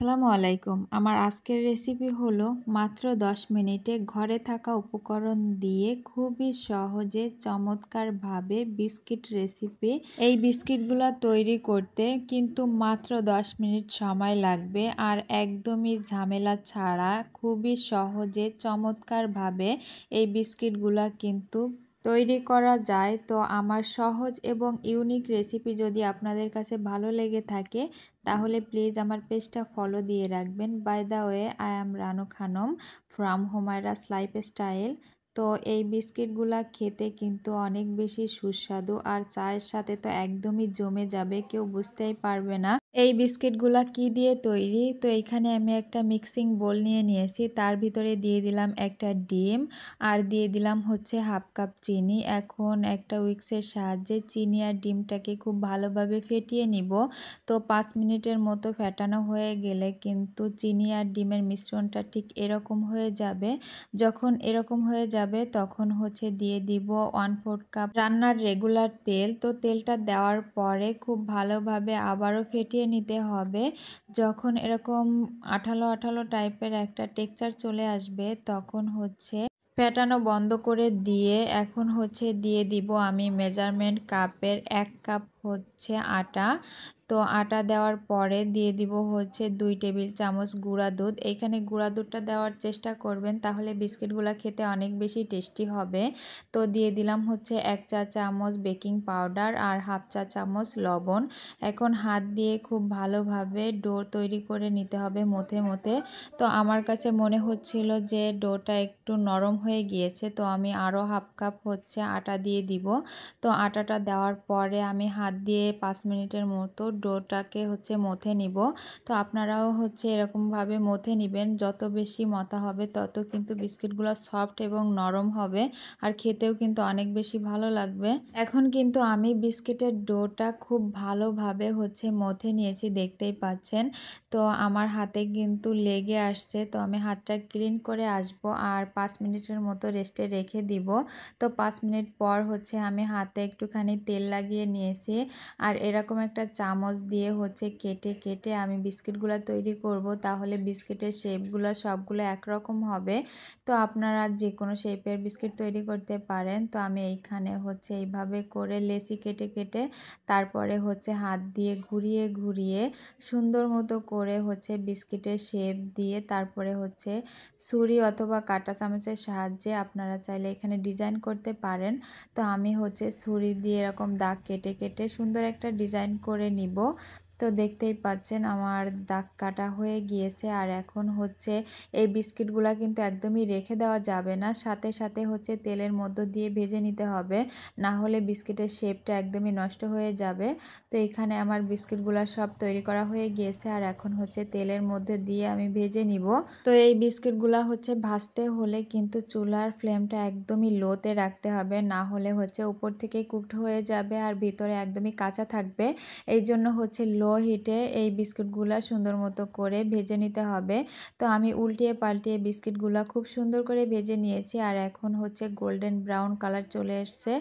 আসসালামু আলাইকুম। আমার আজকের রেসিপি হলো মাত্র ১০ মিনিটে ঘরে থাকা উপকরণ দিয়ে খুবই সহজে চমৎকারভাবে বিস্কিট রেসিপি। এই বিস্কিটগুলা তৈরি করতে কিন্তু মাত্র ১০ মিনিট সময় লাগবে আর একদমই ঝামেলা ছাড়া খুবই সহজে চমৎকারভাবে এই বিস্কিটগুলা কিন্তু তৈরি করা যায়। তো আমার সহজ এবং ইউনিক রেসিপি যদি আপনাদের কাছে ভালো লেগে থাকে তাহলে প্লিজ আমার পেজটা ফলো দিয়ে রাখবেন। By the way, I am Ranu Khanam from Humayra's lifestyle. তো এই বিস্কিটগুলা খেতে কিন্তু অনেক বেশি সুস্বাদু আর চায়ের সাথে তো একদমই জমে যাবে, কেউ বুঝতেই পারবে না এই বিস্কিটগুলা কি দিয়ে তৈরি। তো এখানে আমি একটা মিক্সিং বোল নিয়ে নিয়েছি, তার ভিতরে দিয়ে দিলাম একটা ডিম আর দিয়ে দিলাম হচ্ছে হাফ কাপ চিনি। এখন একটা উইক্সের সাহায্যে চিনি আর ডিমটাকে খুব ভালোভাবে ফেটিয়ে নিব। তো ৫ মিনিটের মতো ফেটানো হয়ে গেলে কিন্তু চিনি আর ডিমের মিশ্রণটা ঠিক এরকম হয়ে যাবে। যখন এরকম হয়ে যাবে তখন হচ্ছে দিয়ে দিব 1/4 কাপ রান্নার রেগুলার তেল। তো তেলটা দেওয়ার পরে খুব ভালোভাবে আবারও ফেটিয়ে নিতে হবে। যখন এরকম আঠালো আঠালো টাইপের একটা টেক্সচার চলে আসবে তখন হচ্ছে ফেটানো বন্ধ করে দিয়ে এখন হচ্ছে দিয়ে দিব আমি মেজারমেন্ট কাপের ১ কাপ হচ্ছে আটা। তো আটা দেওয়ার পরে দিয়ে দিব হচ্ছে ২ টেবিল চামচ গুঁড়া দুধ। এইখানে গুঁড়া দুধটা দেওয়ার চেষ্টা করবেন, তাহলে বিস্কিটগুলো খেতে অনেক বেশি টেস্টি হবে। তো দিয়ে দিলাম হচ্ছে ১ চা চামচ বেকিং পাউডার আর হাফ চা চামচ লবণ। এখন হাত দিয়ে খুব ভালোভাবে ডো তৈরি করে নিতে হবে মথে মথে। তো আমার কাছে মনে হচ্ছিল যে ডোটা একটু নরম হয়ে গিয়েছে, তো আমি আরও হাফ কাপ হচ্ছে আটা দিয়ে দিব। তো আটাটা দেওয়ার পরে আমি হাত দিয়ে ৫ মিনিটের মতো ডোটাকে হচ্ছে মথে নিব। তো আপনারাও হচ্ছে এরকমভাবে মথে নেবেন, যত বেশি মথা হবে তত কিন্তু বিস্কিটগুলো সফট এবং নরম হবে আর খেতেও কিন্তু অনেক বেশি ভালো লাগবে। এখন কিন্তু আমি বিস্কিটের ডোটা খুব ভালোভাবে হচ্ছে মথে নিয়েছি, দেখতেই পাচ্ছেন। তো আমার হাতে কিন্তু লেগে আসছে, তো আমি হাতটা ক্লিন করে আসব আর ৫ মিনিটের মতো রেস্টে রেখে দিব। তো ৫ মিনিট পর হচ্ছে আমি হাতে একটুখানি তেল লাগিয়ে নিয়েছি আর এরকম একটা চামচ দিয়ে হচ্ছে কেটে কেটে আমি বিস্কিটগুলো তৈরি করব, তাহলে বিস্কিটের শেপগুলো সবগুলো একরকম হবে। তো আপনারা যে কোনো শেপের বিস্কিট তৈরি করতে পারেন। তো আমি এইখানে হচ্ছে এইভাবে করে লেচি কেটে কেটে তারপরে হচ্ছে হাত দিয়ে ঘুরিয়ে ঘুরিয়ে সুন্দর মতো করে হচ্ছে বিস্কিটের শেপ দিয়ে তারপরে হচ্ছে ছুরি অথবা কাঁটা চামচের সাহায্যে আপনারা চাইলে এখানে ডিজাইন করতে পারেন। তো আমি হচ্ছে ছুরি দিয়ে এরকম দাগ কেটে কেটে সুন্দর একটা ডিজাইন করে নিব। তো দেখতেই পাচ্ছেন আমার দাগ কাটা হয়ে গিয়েছে। আর এখন হচ্ছে এই বিস্কিটগুলা কিন্তু একদমই রেখে দেওয়া যাবে না, সাথে সাথে হচ্ছে তেলের মধ্য দিয়ে ভেজে নিতে হবে, না হলে বিস্কিটের শেপটা একদমই নষ্ট হয়ে যাবে। তো এখানে আমার বিস্কিটগুলা সব তৈরি করা হয়ে গিয়েছে আর এখন হচ্ছে তেলের মধ্যে দিয়ে আমি ভেজে নিব। তো এই বিস্কিটগুলা হচ্ছে ভাজতে হলে কিন্তু চুলার ফ্লেমটা একদমই লোতে রাখতে হবে, না হলে হচ্ছে উপর থেকে কুকড হয়ে যাবে আর ভিতরে একদমই কাঁচা থাকবে। এই জন্য হচ্ছে লো হিটে এই বিস্কিটগুলা সুন্দর মতো করে ভেজে নিতে হবে। তো আমি উল্টিয়ে পাল্টিয়ে বিস্কিটগুলা খুব সুন্দর করে ভেজে নিয়েছি আর এখন হচ্ছে গোল্ডেন ব্রাউন কালার চলে এসছে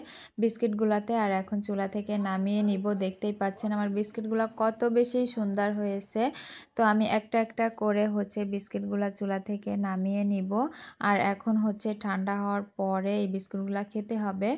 বিস্কিটগুলাতে। আর এখন চুলা থেকে নামিয়ে নিব। দেখতেই পাচ্ছেন আমার বিস্কিটগুলো কত বেশি সুন্দর হয়েছে। তো আমি একটা একটা করে হচ্ছে বিস্কিটগুলা চুলা থেকে নামিয়ে নিব। আর এখন হচ্ছে ঠান্ডা হওয়ার পরে এই বিস্কুটগুলো খেতে হবে।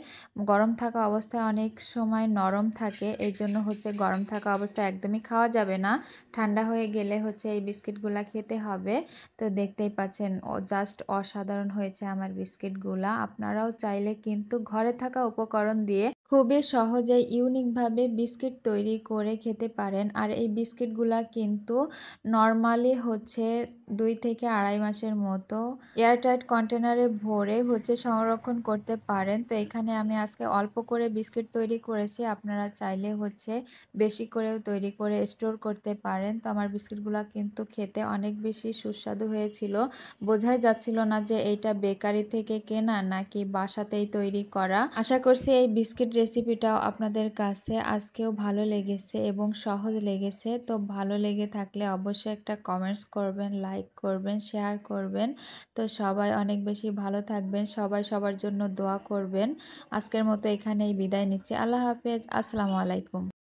গরম থাকা অবস্থায় অনেক সময় নরম থাকে, এই জন্য হচ্ছে গরম থাকা অবস্থায় একদমই খাওয়া যাবে না, ঠান্ডা হয়ে গেলে হচ্ছে এই বিস্কিটগুলো খেতে হবে। তো দেখতেই পাচ্ছেন জাস্ট অসাধারণ হয়েছে আমার বিস্কিটগুলা। আপনারাও চাইলে কিন্তু ঘরে থাকা উপকরণ দিয়ে খুবই সহজে ইউনিকভাবে বিস্কিট তৈরি করে খেতে পারেন। আর এই বিস্কিটগুলা কিন্তু নর্মালি হচ্ছে ২ থেকে ২.৫ মাসের মতো এয়ারটাইট কন্টেনারে ভরে হচ্ছে সংরক্ষণ করতে পারেন। তো এখানে আমি আজকে অল্প করে বিস্কিট তৈরি করেছি, আপনারা চাইলে হচ্ছে বেশি করেও তৈরি করে স্টোর করতে পারেন। তো আমার বিস্কিটগুলো কিন্তু খেতে অনেক বেশি সুস্বাদু হয়েছিল, বোঝাই যাচ্ছিল না যে এইটা বেকারি থেকে কেনা নাকি বাসাতেই তৈরি করা। আশা করছি এই বিস্কিট রেসিপিটাও আপনাদের কাছে আজকেও ভালো লেগেছে এবং সহজ লেগেছে। তো ভালো লেগে থাকলে অবশ্যই একটা কমেন্টস করবেন, লাইক করবেন, শেয়ার করবেন। তো সবাই অনেক বেশি ভালো থাকবেন, সবাই সবার জন্য দোয়া করবেন। আজকের মতো এখানেই বিদায় নিচ্ছি। আল্লাহ হাফেজ, আসসালামু আলাইকুম।